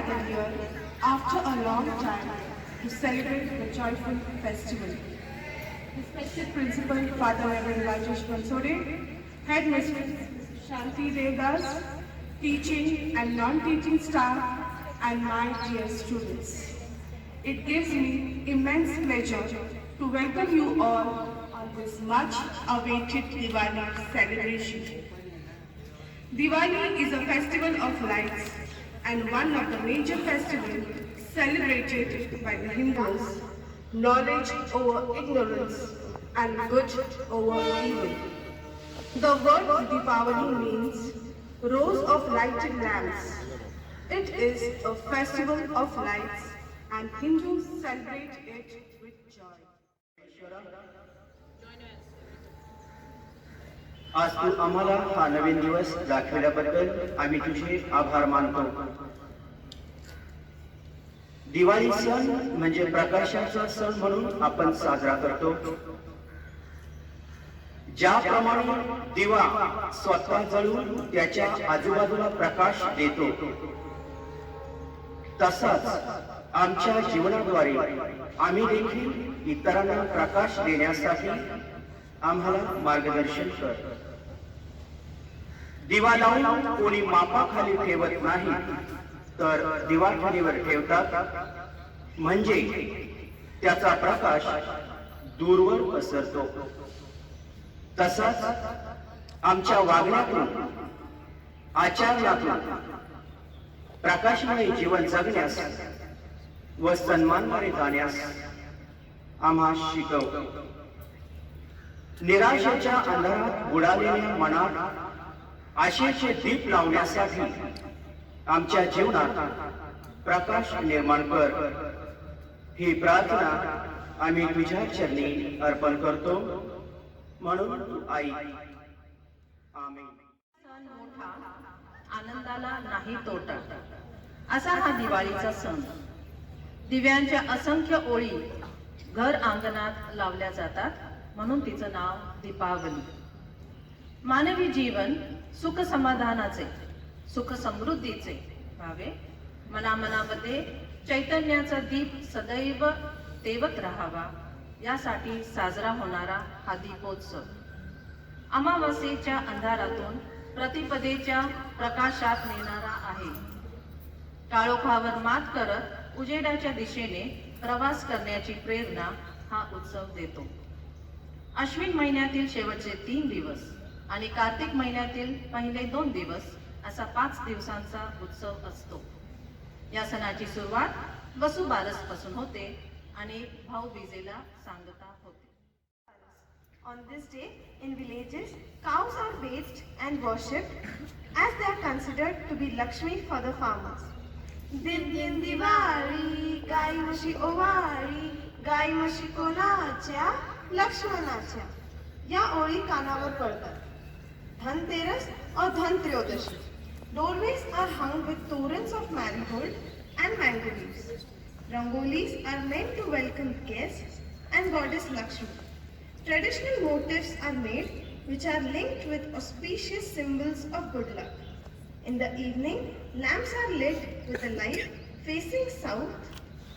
gather here after a long time to celebrate the joyful festival. Respected Principal Father Reverend Rajesh Bansode, Headmistress Shanti Devdas, teaching and non-teaching staff, and my dear students. It gives me immense pleasure to welcome you all on this much awaited Diwali celebration. Diwali is a festival of lights and one of the major festivals celebrated by the Hindus, knowledge over ignorance and good over evil. The word Diwali means rows of lighted lamps. It is a festival of lights and Hindus celebrate it with joy. आज तू आम्हाला हा नवीन दिवस दाखविल्याबद्दल आम्ही तुझे आभार मानतो. दिवाळी सण म्हणजे प्रकाशाचा सण म्हणून आपण साजरा करतो. ज्याप्रमाणे दिवा स्वतः जळून त्याच्या आजूबाजूला प्रकाश देतो, तसाच आमच्या जीवनाद्वारे आम्ही देखील इतरांना प्रकाश देण्यासाठी आम्हाला मार्गदर्शन कर. दिवा लावून कोणी मापाखाली ठेवत नाही, तर दिवाठणीवर ठेवतात, म्हणजे त्याचा प्रकाश दूरवर पसरतो. तसाच आमच्या वागण्यातून, आचरणातून प्रकाशमय जीवन जगण्यास व सन्मानद्वारे जाण्यास आम्हा शिकव. निराशेच्या अंधारात बुडालेल्या मनात आशेचे दीप लावण्यासाठी आमच्या जीवनात प्रकाश निर्माण कर. ही प्रार्थना आम्ही तुझ्या चरणी अर्पण करतो, म्हणून तू आई. आमेन. सण मोठा, आनंदाला नाही तोटा, असा हा दिवाळीचा सण. दिव्यांच्या असंख्य ओळी घर अंगणात लावल्या जातात, म्हणून तिचं नाव दीपावली. मानवी जीवन सुख समाधानाचे, सुख समृद्धीचे व्हावे, मनामनामध्ये चैतन्याचा दीप सदैव तेवत राहावा, यासाठी साजरा होणारा हा दीपोत्सव अमावास्येच्या अंधारातून प्रतिपदेच्या प्रकाशात नेणारा आहे. काळोखावर मात करत उजेडाच्या दिशेने प्रवास करण्याची प्रेरणा हा उत्सव देतो. अश्विन महिन्यातील शेवटचे 3 दिवस आणि कार्तिक महिन्यातील पहिले 2 दिवस असा 5 दिवसांचा उत्सव असतो. या सणाची सुरुवात वसुबारस पासून होते आणि भाऊबीजेला सांगता होते. On this day, in villages, cows are bathed and worshipped as they are considered to be Lakshmi for the farmers. दिन दिन दिवाळी, गाई म्हशी ओवाळी, गाई म्हशी कोणाच्या, लक्ष्मणाच्या, या ओळी कानावर पडतात. धनतेरस और Dhantrayodashi. Doorways are hung with torrents of marigold and mango leaves. Rangolis are meant to welcome guests and goddess Lakshmi. Traditional motifs are made which are linked with auspicious symbols of good luck. In the evening, lamps are lit with a light facing south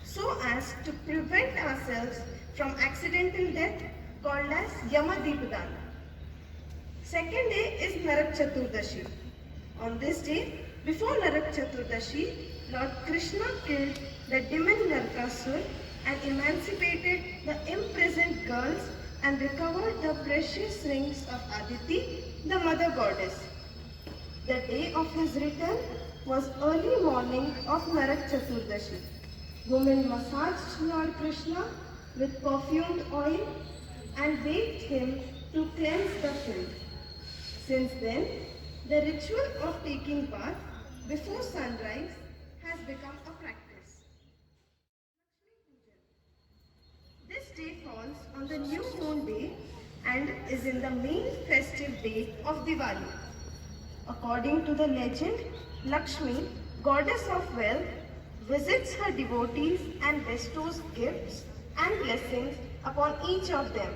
so as to prevent ourselves from accidental death, called as Yamadipdana. Second day is Narak Chaturdashi. On this day, before Narak Chaturdashi, Lord Krishna killed the demon Narakasur and emancipated the imprisoned girls and recovered the precious rings of Aditi, the mother goddess. The day of his return was early morning of Narak Chaturdashi. Women massaged Lord Krishna with perfumed oil and bathed him to cleanse the filth. Since then, the ritual of taking bath before sunrise has become a practice. This day falls on the new moon day and is in the main festive day of Diwali. According to the legend, Lakshmi, goddess of wealth, visits her devotees and bestows gifts and blessings upon each of them.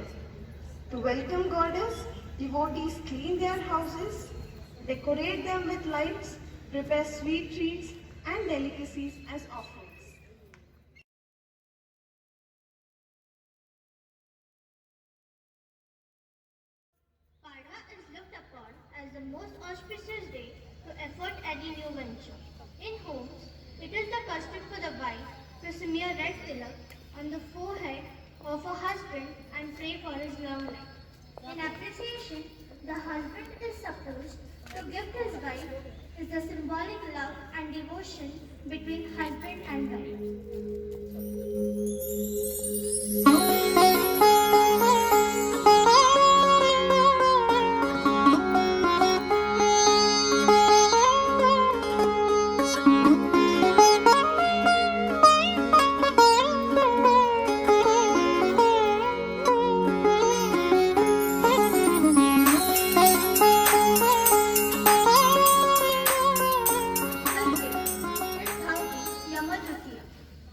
To welcome goddess, devotees clean their houses, decorate them with lights, prepare sweet treats, and delicacies as offerings. Padwa is looked upon as the most auspicious day to effort any new venture. In homes, it is the custom for the wife to smear red tilak on the forehead of her husband and pray for his long life. In appreciation, the husband is supposed to gift his wife is the symbolic love and devotion between husband and wife.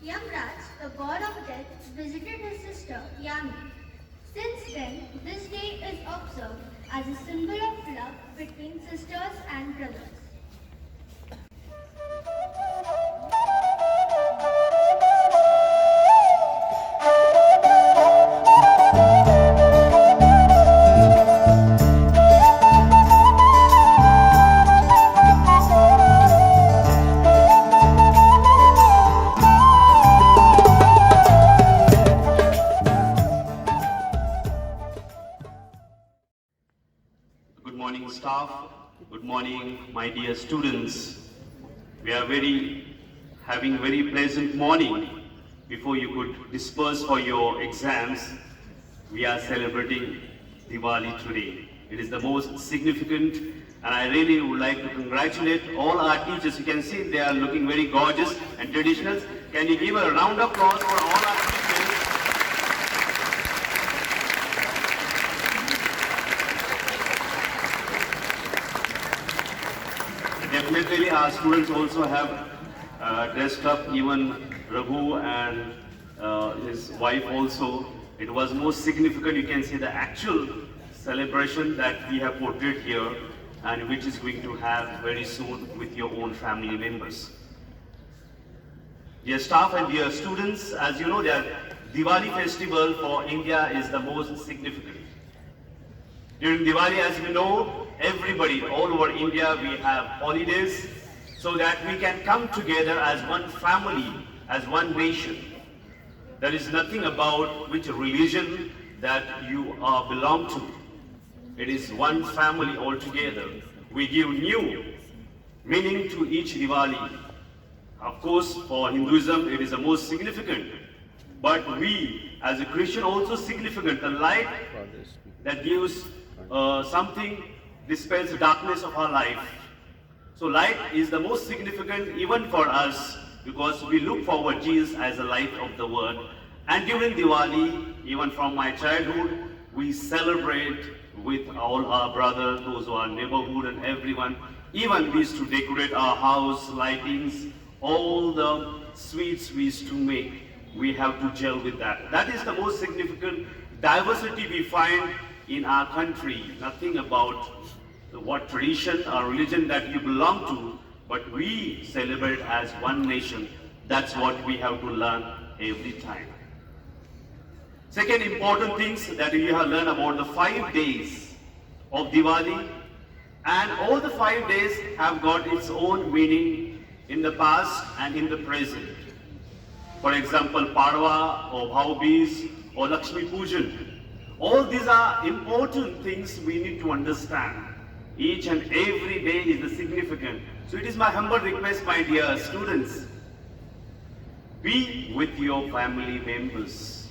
Yamraj, the god of death, visited his sister Yami. Since then, this day is observed as a symbol of love between sisters and brothers. Good morning, staff. Good morning, my dear students. We are having very pleasant morning. Before you could disperse for your exams, we are celebrating Diwali today. It is the most significant, and I really would like to congratulate all our teachers. You can see they are looking very gorgeous and traditional. Can you give a round of applause for all our teachers? Definitely our students also have dressed up, even Raghu and his wife also. It was most significant, you can see the actual celebration that we have portrayed here and which is going to have very soon with your own family members. Dear staff and dear students, as you know, the Diwali festival for India is the most significant. During Diwali, as we know, everybody all over India, we have holidays so that we can come together as one family, as one nation. There is nothing about which religion that you belong to. It is one family altogether. We give new meaning to each Diwali. Of course, for Hinduism, it is the most significant. But we, as a Christian, also significant. The light that gives something dispels the darkness of our life. So light is the most significant even for us because we look forward Jesus as the light of the world. And during Diwali, even from my childhood, we celebrate with all our brothers, those who are neighborhood and everyone. Even we used to decorate our house, lightings, all the sweets we used to make. We have to gel with that. That is the most significant diversity we find in our country. Nothing about what tradition or religion that you belong to, but we celebrate as one nation. That's what we have to learn every time. Second important things that we have learned about the 5 days of Diwali, and all the 5 days have got its own meaning in the past and in the present. For example, Padwa or Bhau-Beej or Lakshmi Pujan. All these are important things we need to understand. Each and every day is the significant. So it is my humble request, my dear students, be with your family members.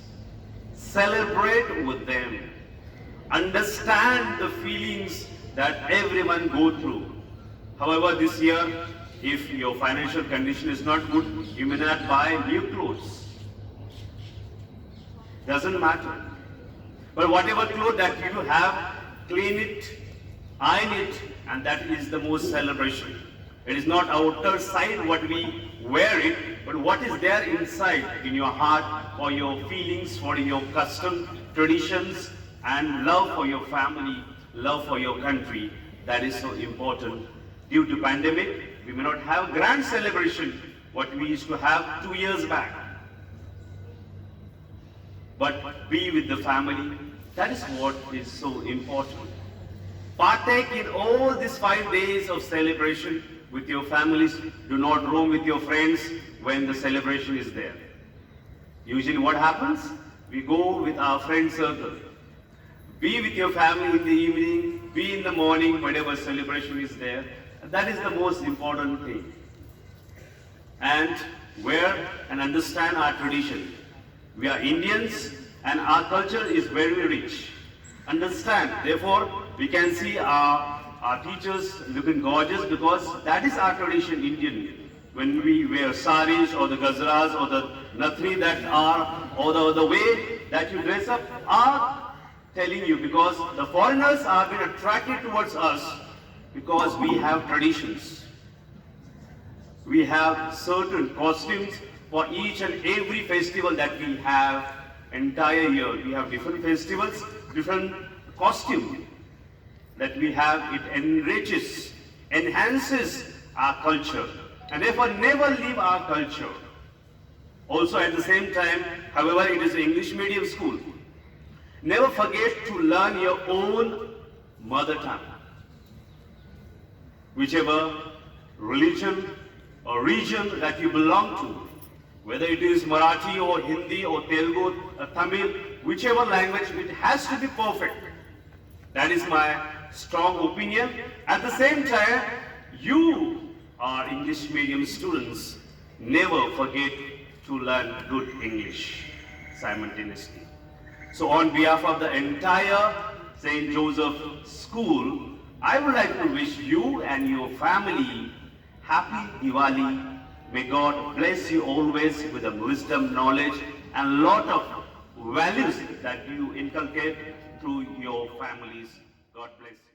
Celebrate with them. Understand the feelings that everyone go through. However, this year, if your financial condition is not good, you may not buy new clothes. Doesn't matter. But whatever clothes that you have, clean it, iron it, and that is the most celebration. It is not outer side what we wear it, but what is there inside in your heart for your feelings, for your custom, traditions, and love for your family, love for your country. That is so important. Due to pandemic, We may not have grand celebration, what we used to have 2 years back. But be with the family. That is what is so important. Partake in all these 5 days of celebration with your families. Do not roam with your friends when the celebration is there. Usually what happens? We go with our friend circle. Be with your family in the evening, be in the morning, whatever celebration is there. That is the most important thing. And wear and understand our tradition. We are Indians and our culture is very rich. Understand, therefore, we can see our teachers looking gorgeous because that is our tradition, Indian. When we wear saris or the gazras or the nathri that are, or the way that you dress up are telling you, because the foreigners have been attracted towards us because we have traditions. We have certain costumes for each and every festival that we have entire year. We have different festivals, different costume that we have. It enriches, enhances our culture, and therefore never leave our culture. Also at the same time, however, it is an English medium school. Never forget to learn your own mother tongue. Whichever religion or region that you belong to, whether it is Marathi or Hindi or Telugu or Tamil, whichever language, it has to be perfect. That is my strong opinion. At the same time, you are English medium students. Never forget to learn good English simultaneously. So on behalf of the entire St. Joseph School, I would like to wish you and your family happy Diwali. May God bless you always with the wisdom, knowledge, and lot of values that you inculcate through your families. God bless you.